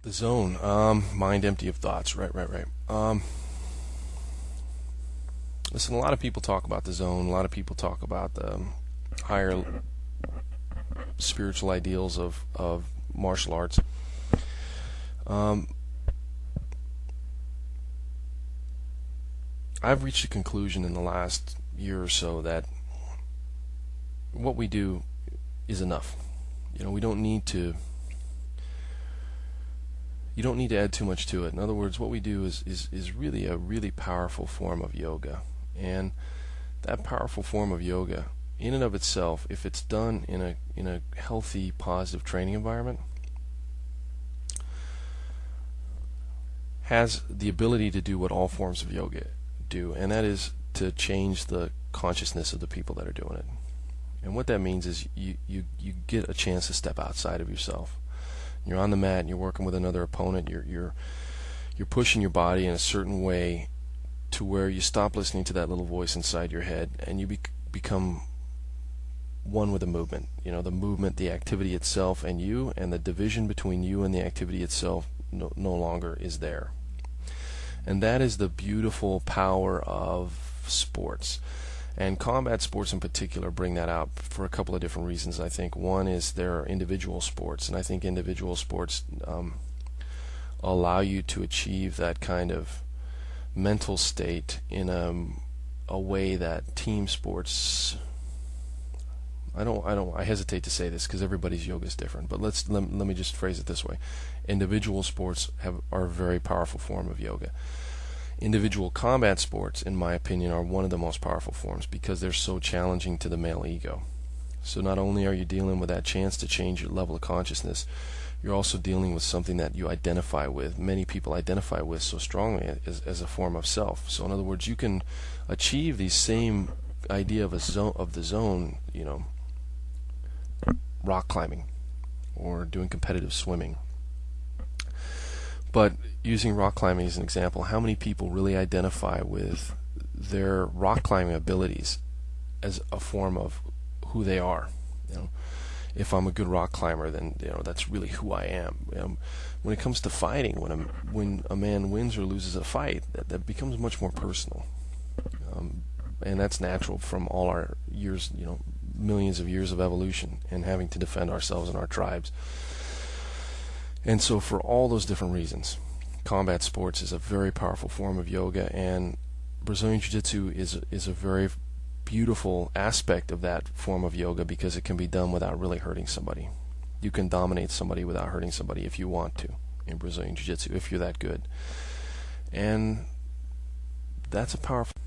The zone, mind empty of thoughts. Right. Listen, a lot of people talk about the zone. A lot of people talk about the higher spiritual ideals of martial arts. I've reached a conclusion in the last year or so that what we do is enough. We don't need to. You don't need to add too much to it. In other words, what we do is really a really powerful form of yoga. And that powerful form of yoga, in and of itself, if it's done in a healthy, positive training environment, has the ability to do what all forms of yoga do, and that is to change the consciousness of the people that are doing it. And what that means is you get a chance to step outside of yourself. You're on the mat and you're working with another opponent. You're pushing your body in a certain way to where you stop listening to that little voice inside your head and you become one with the movement. The movement, the activity itself, and you, and the division between you and the activity itself no longer is there. And that is the beautiful power of sports. And combat sports in particular bring that out for a couple of different reasons, I think. One is there are individual sports, and I think individual sports allow you to achieve that kind of mental state in a way that team sports. I hesitate to say this because everybody's yoga is different, but let me just phrase it this way. Individual sports are a very powerful form of yoga. Individual combat sports, in my opinion, are one of the most powerful forms because they're so challenging to the male ego. So not only are you dealing with that chance to change your level of consciousness, you're also dealing with something that you identify with, many people identify with so strongly as a form of self. So in other words, you can achieve the same idea of the zone, rock climbing or doing competitive swimming. But using rock climbing as an example, how many people really identify with their rock climbing abilities as a form of who they are? If I'm a good rock climber, then that's really who I am. When it comes to fighting, when a man wins or loses a fight, that becomes much more personal, and that's natural from all our years, millions of years of evolution and having to defend ourselves and our tribes. And so for all those different reasons, combat sports is a very powerful form of yoga, and Brazilian Jiu-Jitsu is a very beautiful aspect of that form of yoga because it can be done without really hurting somebody. You can dominate somebody without hurting somebody if you want to in Brazilian Jiu-Jitsu, if you're that good. And that's a powerful